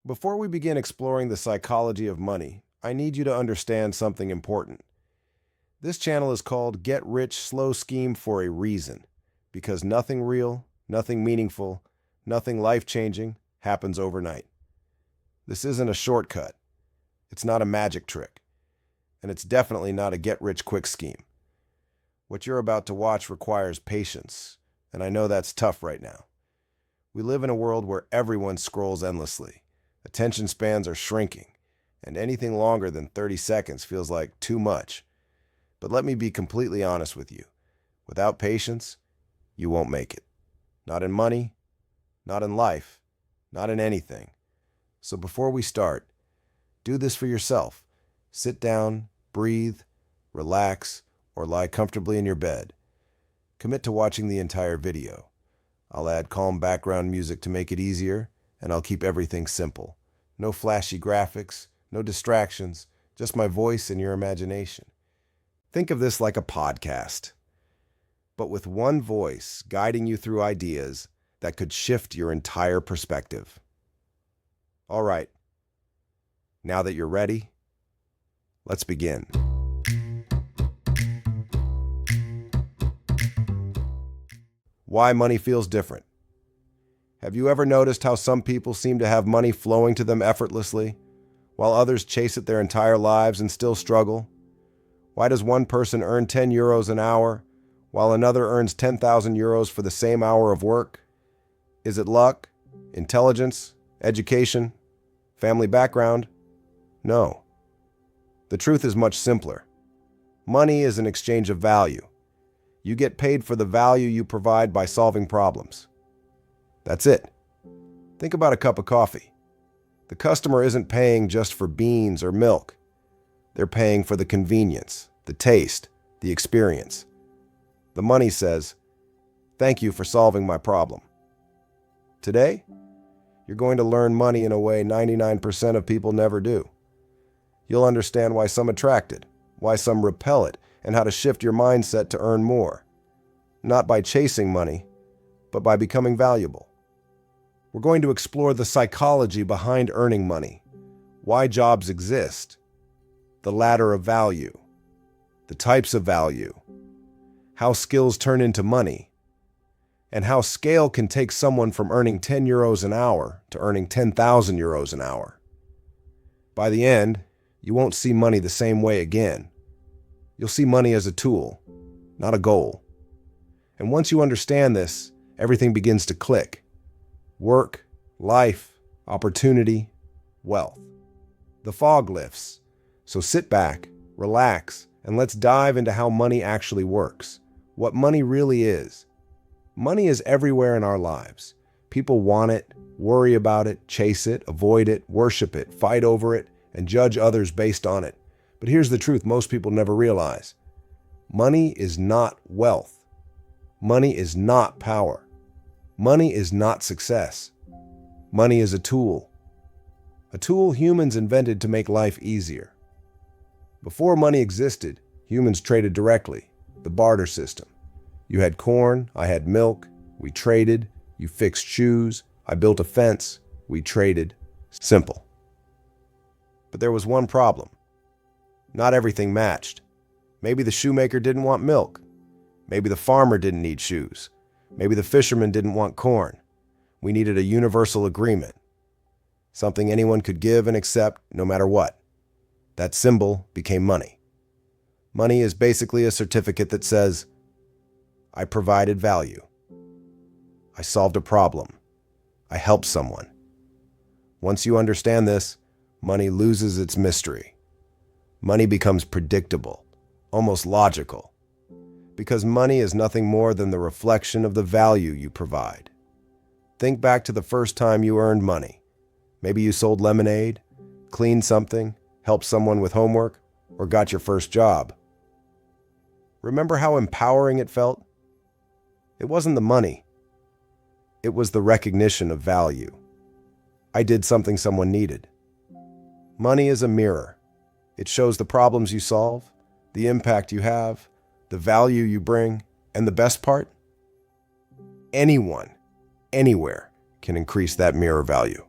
Before we begin exploring the psychology of money, I need you to understand something important. This channel is called Get Rich Slow Scheme for a reason, because nothing real, nothing meaningful, nothing life-changing happens overnight. This isn't a shortcut. It's not a magic trick. And it's definitely not a get-rich-quick scheme. What you're about to watch requires patience, and I know that's tough right now. We live in a world where everyone scrolls endlessly. Attention spans are shrinking, and anything longer than 30 seconds feels like too much. But let me be completely honest with you. Without patience, you won't make it. Not in money, not in life, not in anything. So before we start, do this for yourself. Sit down, breathe, relax, or lie comfortably in your bed. Commit to watching the entire video. I'll add calm background music to make it easier, and I'll keep everything simple. No flashy graphics, no distractions, just my voice and your imagination. Think of this like a podcast, but with one voice guiding you through ideas that could shift your entire perspective. All right, now that you're ready, let's begin. Why money feels different. Have you ever noticed how some people seem to have money flowing to them effortlessly, while others chase it their entire lives and still struggle? Why does one person earn 10 euros an hour, while another earns 10,000 euros for the same hour of work? Is it luck, intelligence, education, family background? No. The truth is much simpler. Money is an exchange of value. You get paid for the value you provide by solving problems. That's it. Think about a cup of coffee. The customer isn't paying just for beans or milk. They're paying for the convenience, the taste, the experience. The money says, "Thank you for solving my problem." Today, you're going to learn money in a way 99% of people never do. You'll understand why some attract it, why some repel it, and how to shift your mindset to earn more. Not by chasing money, but by becoming valuable. We're going to explore the psychology behind earning money, why jobs exist, the ladder of value, the types of value, how skills turn into money, and how scale can take someone from earning 10 euros an hour to earning 10,000 euros an hour. By the end, you won't see money the same way again. You'll see money as a tool, not a goal. And once you understand this, everything begins to click. Work, life, opportunity, wealth. The fog lifts. So sit back, relax, and let's dive into how money actually works. What money really is. Money is everywhere in our lives. People want it, worry about it, chase it, avoid it, worship it, fight over it, and judge others based on it. But here's the truth most people never realize. Money is not wealth. Money is not power. Money is not success. Money is a tool. A tool humans invented to make life easier. Before money existed, humans traded directly, the barter system. You had corn, I had milk, we traded, you fixed shoes, I built a fence, we traded. Simple. But there was one problem. Not everything matched. Maybe the shoemaker didn't want milk. Maybe the farmer didn't need shoes. Maybe the fisherman didn't want corn. We needed a universal agreement. Something anyone could give and accept no matter what. That symbol became money. Money is basically a certificate that says, I provided value. I solved a problem. I helped someone. Once you understand this, money loses its mystery. Money becomes predictable, almost logical, because money is nothing more than the reflection of the value you provide. Think back to the first time you earned money. Maybe you sold lemonade, cleaned something, helped someone with homework, or got your first job. Remember how empowering it felt? It wasn't the money. It was the recognition of value. I did something someone needed. Money is a mirror. It shows the problems you solve, the impact you have, the value you bring, and the best part? Anyone, anywhere, can increase that mirror value.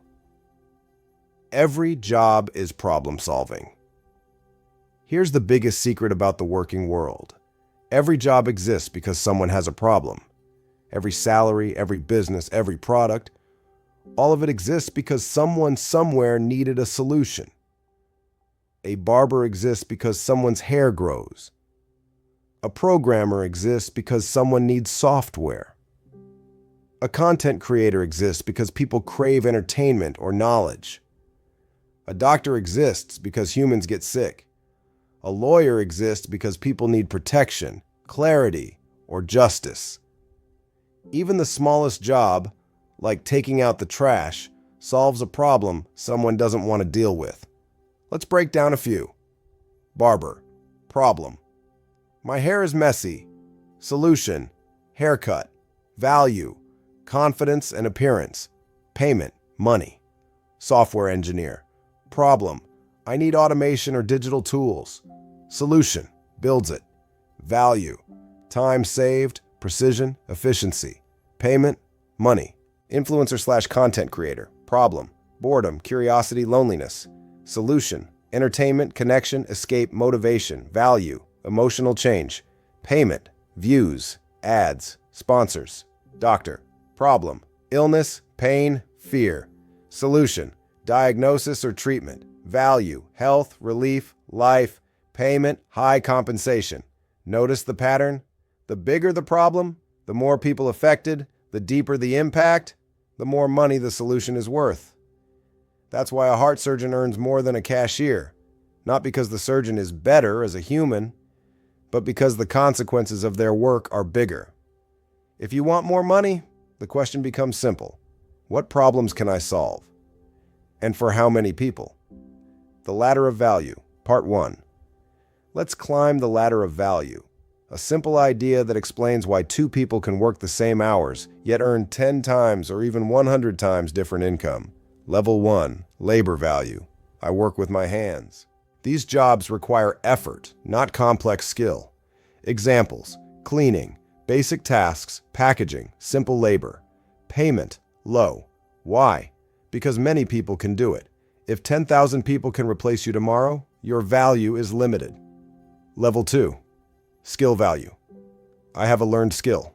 Every job is problem solving. Here's the biggest secret about the working world. Every job exists because someone has a problem. Every salary, every business, every product, all of it exists because someone somewhere needed a solution. A barber exists because someone's hair grows. A programmer exists because someone needs software. A content creator exists because people crave entertainment or knowledge. A doctor exists because humans get sick. A lawyer exists because people need protection, clarity, or justice. Even the smallest job, like taking out the trash, solves a problem someone doesn't want to deal with. Let's break down a few. Barber. Problem. My hair is messy. Solution. Haircut. Value. Confidence and appearance. Payment. Money. Software engineer. Problem. I need automation or digital tools. Solution. Builds it. Value. Time saved. Precision. Efficiency. Payment. Money. Influencer/content creator. Problem. Boredom. Curiosity. Loneliness. Solution. Entertainment. Connection. Escape. Motivation. Value. Emotional change. Payment. Views. Ads. Sponsors. Doctor. Problem. Illness. Pain. Fear. Solution. Diagnosis or treatment. Value. Health. Relief. Life. Payment. High compensation. Notice the pattern? The bigger the problem, the more people affected, the deeper the impact, the more money the solution is worth. That's why a heart surgeon earns more than a cashier, not because the surgeon is better as a human, but because the consequences of their work are bigger. If you want more money, the question becomes simple. What problems can I solve? And for how many people? The Ladder of Value, Part 1. Let's climb the ladder of value, a simple idea that explains why two people can work the same hours, yet earn 10 times or even 100 times different income. Level 1, labor value. I work with my hands. These jobs require effort, not complex skill. Examples: cleaning, basic tasks, packaging, simple labor. Payment, low. Why? Because many people can do it. If 10,000 people can replace you tomorrow, your value is limited. Level 2, skill value. I have a learned skill.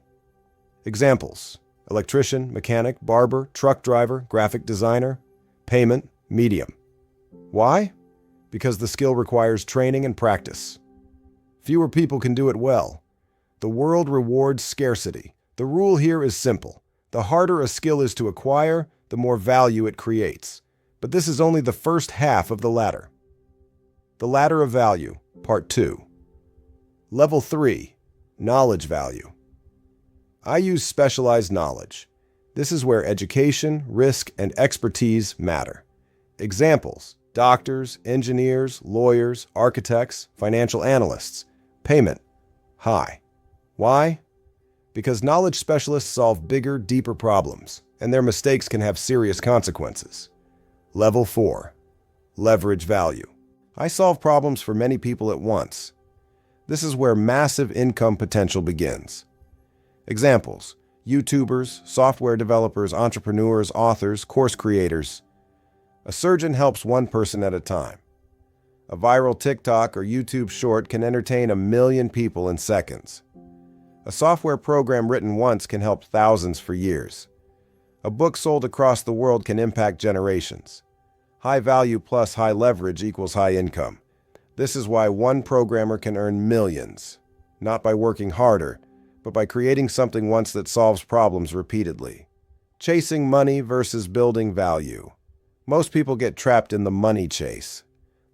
Examples: electrician, mechanic, barber, truck driver, graphic designer. Payment, medium. Why? Because the skill requires training and practice. Fewer people can do it well. The world rewards scarcity. The rule here is simple. The harder a skill is to acquire, the more value it creates. But this is only the first half of the ladder. The Ladder of Value, Part 2. Level 3, knowledge value. I use specialized knowledge. This is where education, risk, and expertise matter. Examples: doctors, engineers, lawyers, architects, financial analysts. Payment, high. Why? Because knowledge specialists solve bigger, deeper problems, and their mistakes can have serious consequences. Level 4, leverage value. I solve problems for many people at once. This is where massive income potential begins. Examples: YouTubers, software developers, entrepreneurs, authors, course creators. A surgeon helps one person at a time. A viral TikTok or YouTube short can entertain 1 million people in seconds. A software program written once can help thousands for years. A book sold across the world can impact generations. High value plus high leverage equals high income. This is why one programmer can earn millions, not by working harder, but by creating something once that solves problems repeatedly. Chasing money versus building value. Most people get trapped in the money chase.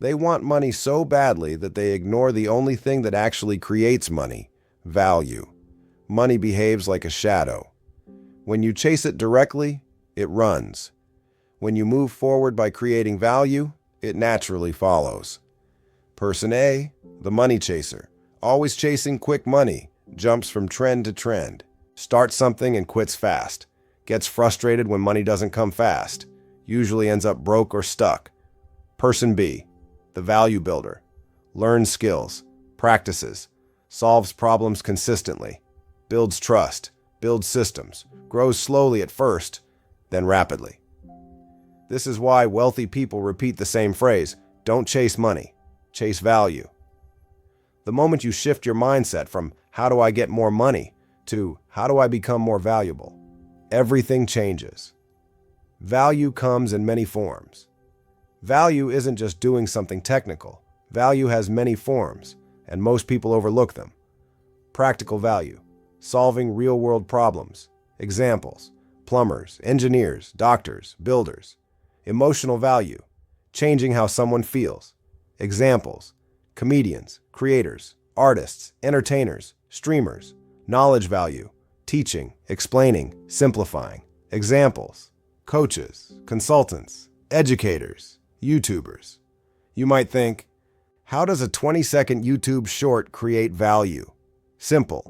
They want money so badly that they ignore the only thing that actually creates money: value. Money behaves like a shadow. When you chase it directly, it runs. When you move forward by creating value, it naturally follows. Person A, the money chaser, always chasing quick money, jumps from trend to trend, starts something and quits fast, gets frustrated when money doesn't come fast, usually ends up broke or stuck. Person B, the value builder, learns skills, practices, solves problems consistently, builds trust, builds systems, grows slowly at first, then rapidly. This is why wealthy people repeat the same phrase: don't chase money, chase value. The moment you shift your mindset from how do I get more money to how do I become more valuable, everything changes. Value comes in many forms. Value isn't just doing something technical. Value has many forms, and most people overlook them. Practical value, solving real-world problems. Examples: plumbers, engineers, doctors, builders. Emotional value, changing how someone feels. Examples: comedians, creators, artists, entertainers, streamers. Knowledge value, teaching, explaining, simplifying. Examples: coaches, consultants, educators, YouTubers. You might think, how does a 20-second YouTube short create value? Simple.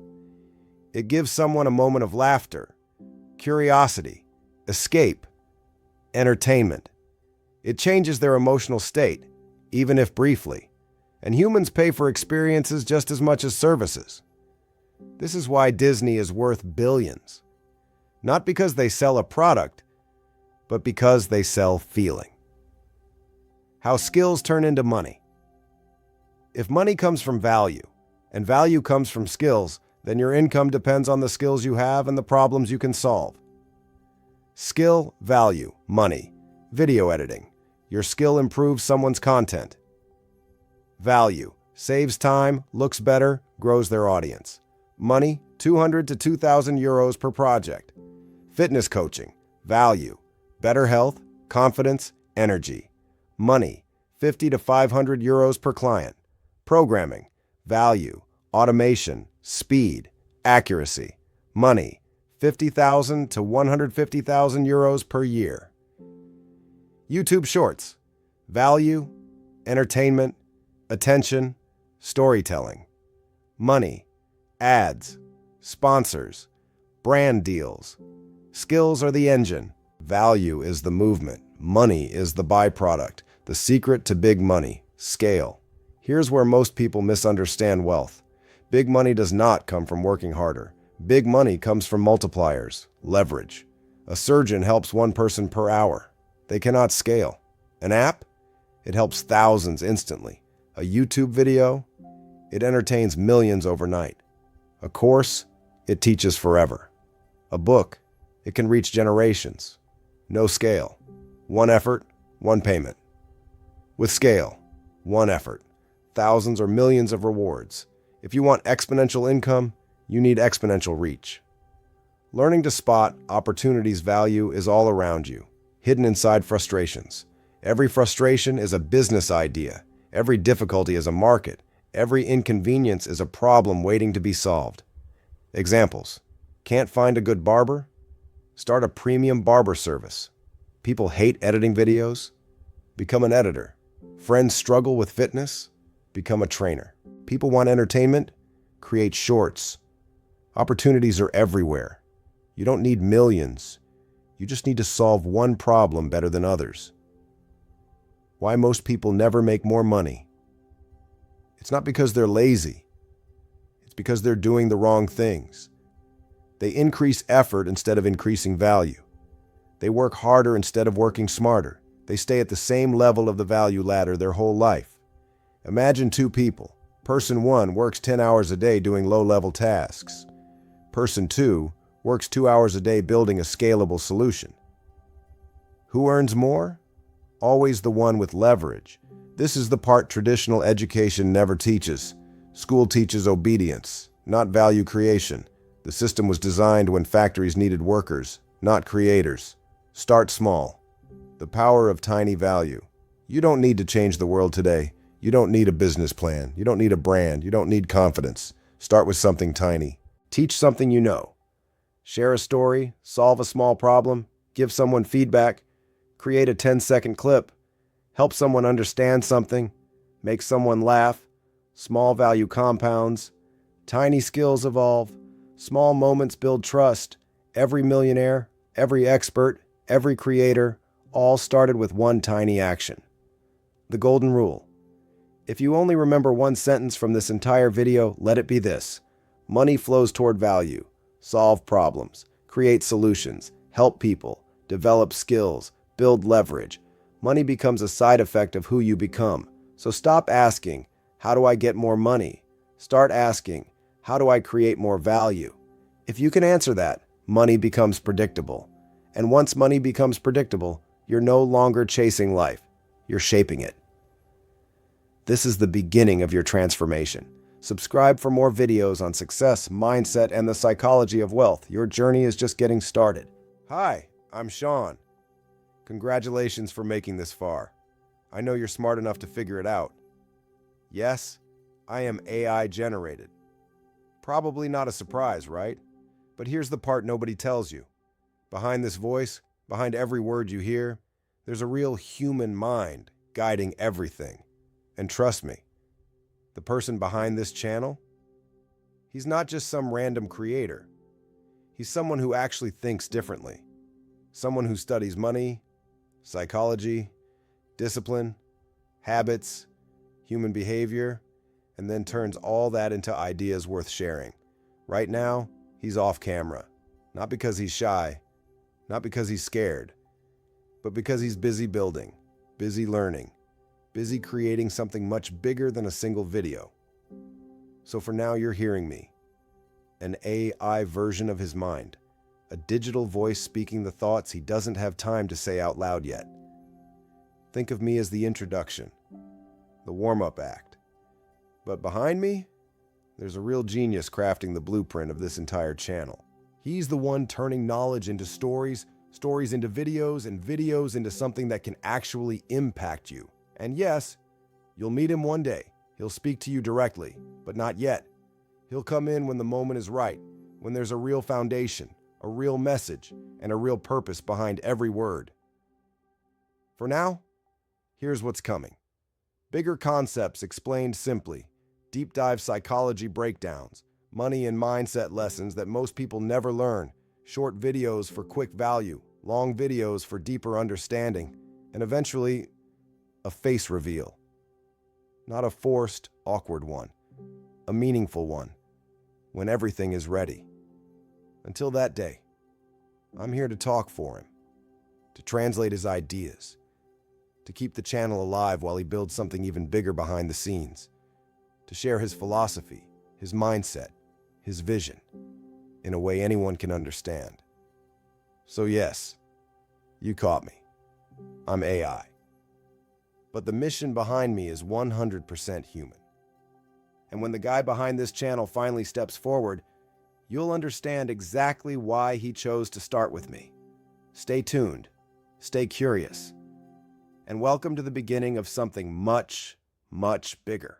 It gives someone a moment of laughter, curiosity, escape, entertainment. It changes their emotional state, even if briefly. And humans pay for experiences just as much as services. This is why Disney is worth billions. Not because they sell a product, but because they sell feeling. How skills turn into money. If money comes from value, and value comes from skills, then your income depends on the skills you have and the problems you can solve. Skill, value, money. Video editing. Your skill improves someone's content. Value. Saves time, looks better, grows their audience. Money, 200 to 2,000 euros per project. Fitness coaching. Value. Better health, confidence, energy. Money, 50 to 500 euros per client. Programming. Value. Automation, speed, accuracy. Money, 50,000 to 150,000 euros per year. YouTube Shorts. Value, entertainment, attention, storytelling. Money, ads, sponsors, brand deals. Skills are the engine. Value is the movement. Money is the byproduct. The secret to big money: scale. Here's where most people misunderstand wealth. Big money does not come from working harder. Big money comes from multipliers, leverage. A surgeon helps one person per hour. They cannot scale. An app? It helps thousands instantly. A YouTube video? It entertains millions overnight. A course? It teaches forever. A book? It can reach generations. No scale. One effort, one payment. With scale, one effort, thousands or millions of rewards. If you want exponential income, you need exponential reach. Learning to spot opportunities' value is all around you, hidden inside frustrations. Every frustration is a business idea. Every difficulty is a market. Every inconvenience is a problem waiting to be solved. Examples: can't find a good barber? Start a premium barber service. People hate editing videos? Become an editor. Friends struggle with fitness? Become a trainer. People want entertainment? Create shorts. Opportunities are everywhere. You don't need millions. You just need to solve one problem better than others. Why most people never make more money? It's not because they're lazy. It's because they're doing the wrong things. They increase effort instead of increasing value. They work harder instead of working smarter. They stay at the same level of the value ladder their whole life. Imagine two people. Person 1 works 10 hours a day doing low-level tasks. Person 2 works 2 hours a day building a scalable solution. Who earns more? Always the one with leverage. This is the part traditional education never teaches. School teaches obedience, not value creation. The system was designed when factories needed workers, not creators. Start small. The power of tiny value. You don't need to change the world today. You don't need a business plan. You don't need a brand. You don't need confidence. Start with something tiny. Teach something you know. Share a story, solve a small problem, give someone feedback, create a 10-second clip, help someone understand something, make someone laugh. Small value compounds. Tiny skills evolve. Small moments build trust. Every millionaire, every expert, every creator, all started with one tiny action. The golden rule. If you only remember one sentence from this entire video, let it be this: money flows toward value. Solve problems, create solutions, help people, develop skills, build leverage. Money becomes a side effect of who you become. So stop asking, how do I get more money? Start asking, how do I create more value? If you can answer that, money becomes predictable. And once money becomes predictable, you're no longer chasing life. You're shaping it. This is the beginning of your transformation. Subscribe for more videos on success, mindset, and the psychology of wealth. Your journey is just getting started. Hi, I'm Sean. Congratulations for making this far. I know you're smart enough to figure it out. Yes, I am AI generated. Probably not a surprise, right? But here's the part nobody tells you. Behind this voice, behind every word you hear, there's a real human mind guiding everything. And trust me, the person behind this channel, he's not just some random creator. He's someone who actually thinks differently. Someone who studies money, psychology, discipline, habits, human behavior, and then turns all that into ideas worth sharing. Right now, he's off camera. Not because he's shy, not because he's scared, but because he's busy building, busy learning, busy creating something much bigger than a single video. So for now, you're hearing me, an AI version of his mind, a digital voice speaking the thoughts he doesn't have time to say out loud yet. Think of me as the introduction, the warm-up act. But behind me, there's a real genius crafting the blueprint of this entire channel. He's the one turning knowledge into stories, stories into videos, and videos into something that can actually impact you. And yes, you'll meet him one day. He'll speak to you directly, but not yet. He'll come in when the moment is right, when there's a real foundation, a real message, and a real purpose behind every word. For now, here's what's coming. Bigger concepts explained simply, deep dive psychology breakdowns, money and mindset lessons that most people never learn, short videos for quick value, long videos for deeper understanding, and eventually, a face reveal. Not a forced, awkward one, a meaningful one, when everything is ready. Until that day, I'm here to talk for him, to translate his ideas, to keep the channel alive while he builds something even bigger behind the scenes, to share his philosophy, his mindset, his vision, in a way anyone can understand. So yes, you caught me. I'm AI. But the mission behind me is 100% human. And when the guy behind this channel finally steps forward, you'll understand exactly why he chose to start with me. Stay tuned, stay curious, and welcome to the beginning of something much, much bigger.